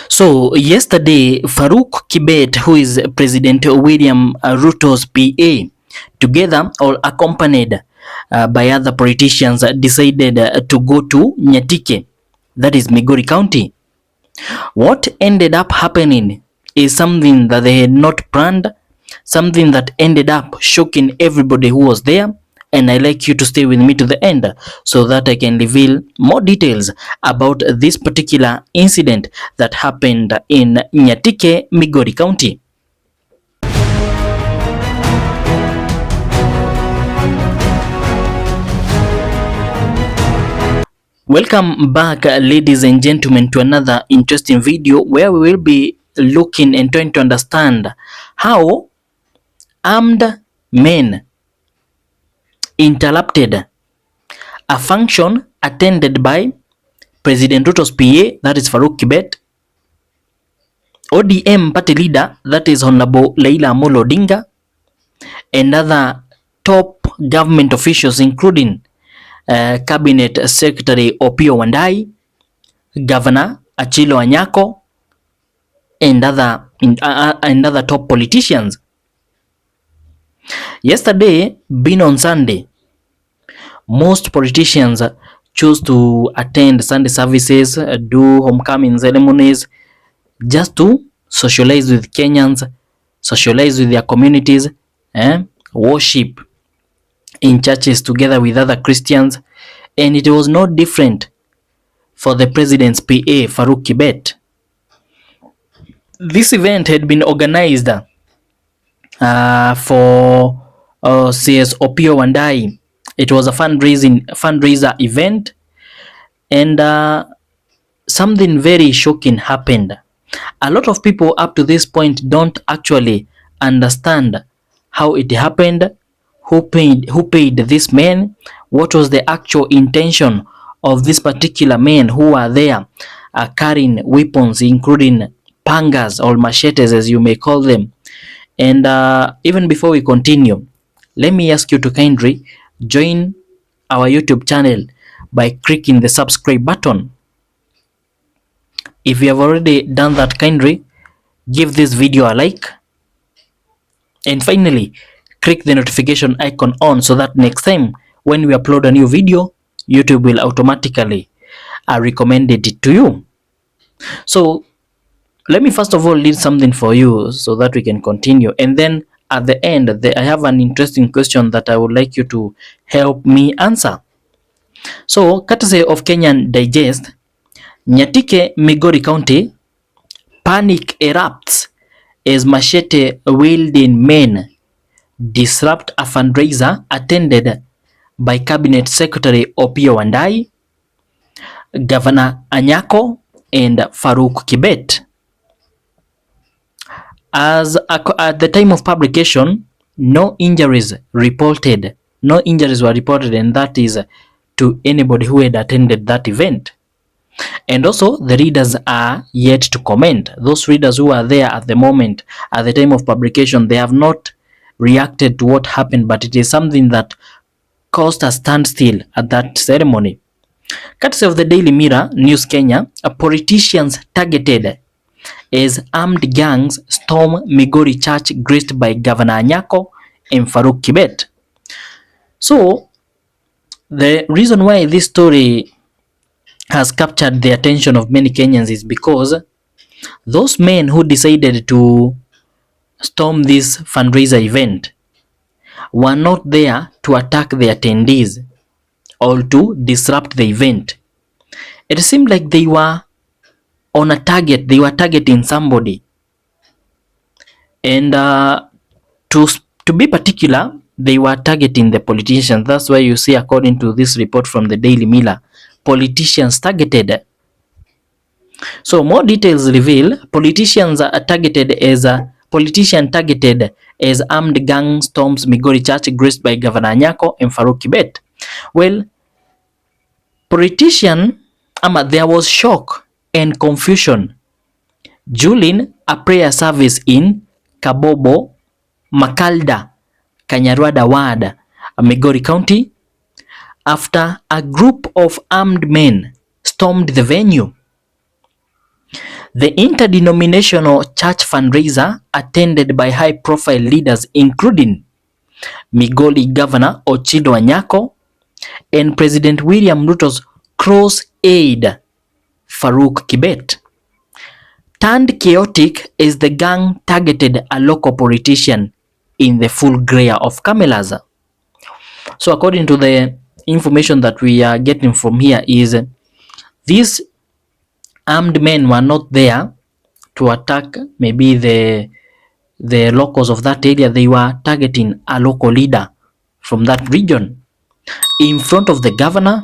So yesterday, FAROUK Kibet, who is President William Ruto's PA, together or accompanied by other politicians, decided to go to Nyatike, that is Migori County. What ended up happening is something that they had not planned, something that ended up shocking everybody who was there. And I like you to stay with me to the end so that I can reveal more details about this particular incident that happened in Nyatike, Migori County. Welcome back, ladies and gentlemen, to another interesting video where we will be looking and trying to understand how armed men interrupted a function attended by President Ruto's PA, that is FAROUK Kibet, ODM party leader, that is Honorable Raila Amolo Odinga, and other top government officials including Cabinet Secretary Opiyo Wandayi, Governor Achilo Anyako, and other top politicians. Yesterday, being on Sunday, most politicians choose to attend Sunday services, do homecoming ceremonies, just to socialize with Kenyans, socialize with their communities, worship in churches together with other Christians. And it was no different for the president's PA, FAROUK Kibet. This event had been organized for CS Opiyo Wandayi. It was a fundraiser event, and something very shocking happened. A lot of people up to this point don't actually understand how it happened, who paid this man, what was the actual intention of this particular men who are there carrying weapons, including pangas or machetes as you may call them. And even before we continue, let me ask you to kindly join our YouTube channel by clicking the subscribe button. If you have already done that, kindly give this video a like, and finally click the notification icon on so that next time when we upload a new video, YouTube will automatically recommend it to you. So let me first of all read something for you so that we can continue, and then at the end I have an interesting question that I would like you to help me answer. So, courtesy of Kenyan Digest, Nyatike, Migori County, panic erupts as machete wielding men disrupt a fundraiser attended by Cabinet Secretary Opiyo Wandayi, Governor Anyako, and FAROUK Kibet. As at the time of publication, no injuries were reported, and that is to anybody who had attended that event. And also, the readers are yet to comment. Those readers who are there at the moment, at the time of publication, they have not reacted to what happened, but it is something that caused a standstill at that ceremony. Courtesy of the Daily Mirror, News Kenya, politicians targeted as armed gangs storm Migori church graced by Governor Anyako and FAROUK Kibet. So, the reason why this story has captured the attention of many Kenyans is because those men who decided to storm this fundraiser event were not there to attack the attendees or to disrupt the event. It seemed like they were on a target, they were targeting somebody. And to be particular, they were targeting the politicians. That's why you see, according to this report from the Daily Mirror, politicians targeted. So more details reveal politician targeted as armed gang storms Migori church graced by Governor Anyako and FAROUK Kibet. Well, there was shock and confusion during a prayer service in Kabobo, Makalda, Kanyarwada Ward, Migori County, after a group of armed men stormed the venue. The interdenominational church fundraiser, attended by high-profile leaders including Migori Governor Ochido Anyako and President William Ruto's close aide FAROUK Kibet, turned chaotic as the gang targeted a local politician in the full glare of cameras. So according to the information that we are getting from here is these armed men were not there to attack maybe the locals of that area. They were targeting a local leader from that region in front of the governor,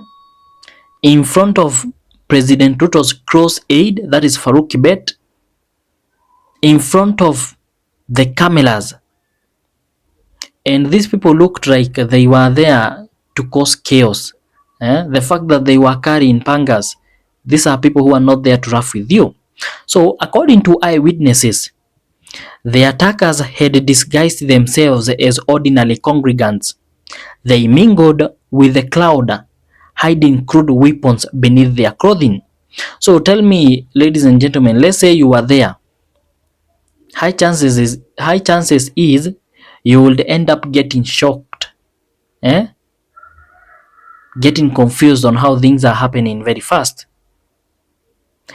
in front of President Ruto's close aide, that is FAROUK Kibet, in front of the cameras. And these people looked like they were there to cause chaos. The fact that they were carrying pangas, these are people who are not there to rough with you. So according to eyewitnesses, the attackers had disguised themselves as ordinary congregants. They mingled with the crowd, hiding crude weapons beneath their clothing. So tell me, ladies and gentlemen, let's say you are there. High chances is you will end up getting shocked, getting confused on how things are happening very fast.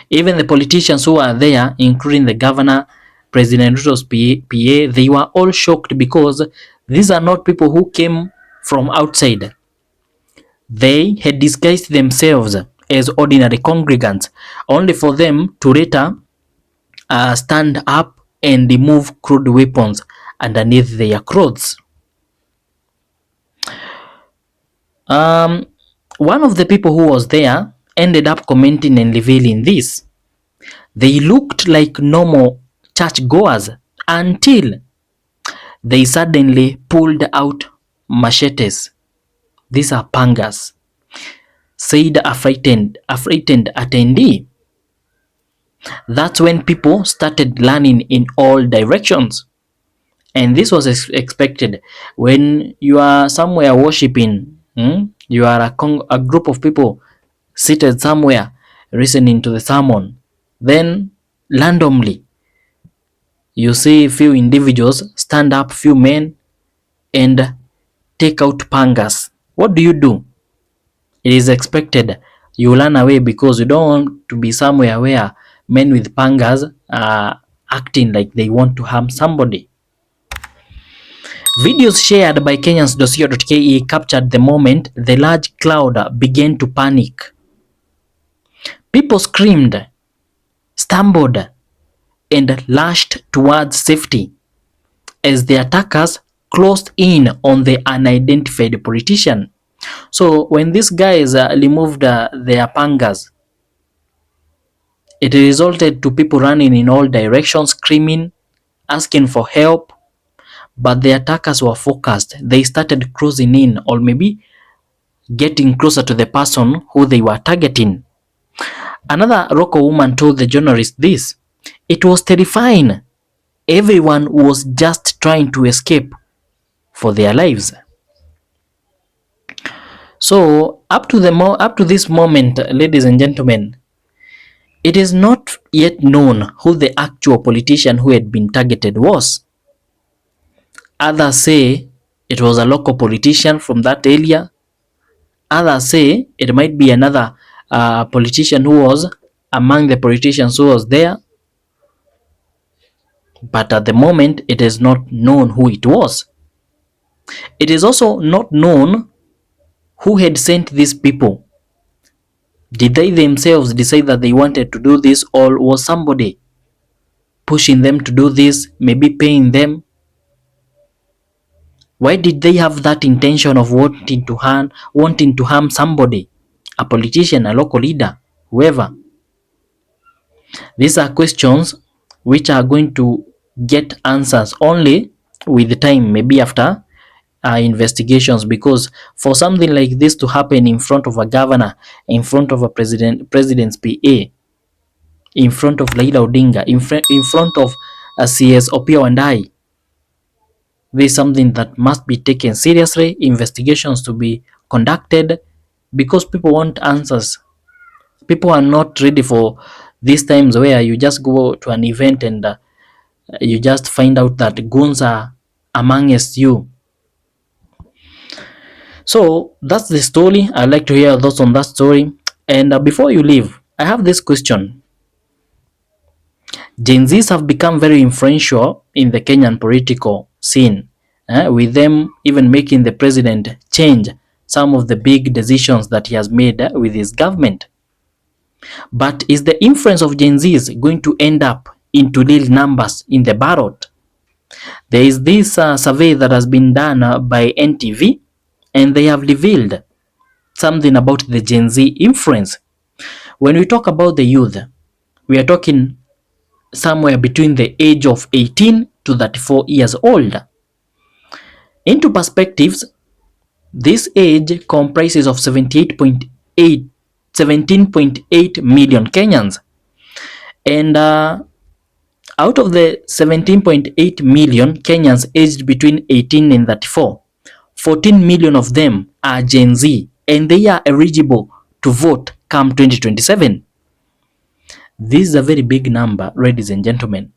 Even the politicians who are there, including the governor, President Ruto's PA, they were all shocked because these are not people who came from outside. They had disguised themselves as ordinary congregants, only for them to later stand up and remove crude weapons underneath their clothes. One of the people who was there ended up commenting and revealing this. They looked like normal churchgoers until they suddenly pulled out machetes. These are pangas, said a frightened attendee. That's when people started running in all directions. And this was expected. When you are somewhere worshiping, you are a group of people seated somewhere listening to the sermon, then randomly you see few individuals stand up, few men, and take out pangas. What do? It is expected you run away because you don't want to be somewhere where men with pangas are acting like they want to harm somebody. Videos shared by Kenyans.co.ke captured the moment the large crowd began to panic. People screamed, stumbled, and rushed towards safety as the attackers closed in on the unidentified politician. So when these guys removed their pangas, it resulted to people running in all directions, screaming, asking for help. But the attackers were focused. They started closing in, or maybe getting closer to the person who they were targeting. Another local woman told the journalist this. It was terrifying. Everyone was just trying to escape for their lives. So up to this moment, ladies and gentlemen, it is not yet known who the actual politician who had been targeted was. Others say it was a local politician from that area. Others say it might be another politician who was among the politicians who was there. But at the moment, it is not known who it was. It is also not known who had sent these people. Did they themselves decide that they wanted to do this, or was somebody pushing them to do this, maybe paying them? Why did they have that intention of wanting to harm somebody, a politician, a local leader, whoever? These are questions which are going to get answers only with time, maybe after investigations, because for something like this to happen in front of a governor, in front of a president's PA, in front of Raila Odinga, in front of a CS Opiyo and I, this is something that must be taken seriously, investigations to be conducted, because people want answers. People are not ready for These times where you just go to an event and you just find out that goons are amongst you. So that's the story. I'd like to hear your thoughts on that story. And before you leave, I have this question. Gen Zs have become very influential in the Kenyan political scene, with them even making the president change some of the big decisions that he has made with his government. But is the influence of Gen Zs going to end up into real numbers in the ballot? There is this survey that has been done by NTV, and they have revealed something about the Gen Z influence. When we talk about the youth, we are talking somewhere between the age of 18 to 34 years old. Into perspectives, this age comprises of 17.8 million Kenyans. And out of the 17.8 million Kenyans aged between 18 and 34, 14 million of them are Gen Z, and they are eligible to vote come 2027. This is a very big number, ladies and gentlemen.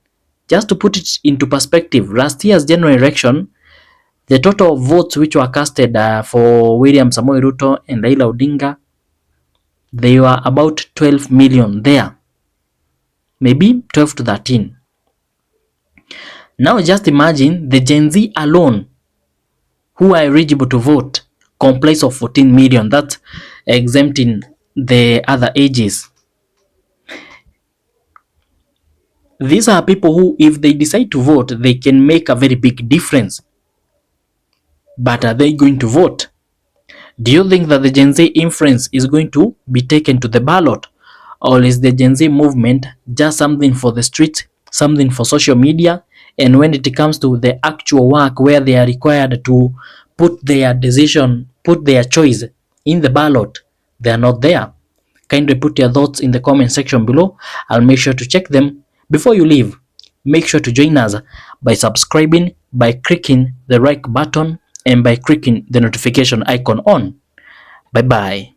Just to put it into perspective, last year's general election, the total of votes which were casted for William Samoei Ruto and Raila Odinga, they were about 12 million there, maybe 12 to 13. Now just imagine the Gen Z alone who are eligible to vote comprise of 14 million, that's exempting the other ages. These are people who, if they decide to vote, they can make a very big difference. But are they going to vote? Do you think that the Gen Z influence is going to be taken to the ballot? Or is the Gen Z movement just something for the streets, something for social media? And when it comes to the actual work where they are required to put their decision, put their choice in the ballot, they are not there? Kindly put your thoughts in the comment section below. I'll make sure to check them. Before you leave, make sure to join us by subscribing, by clicking the like button, and by clicking the notification icon on. Bye bye.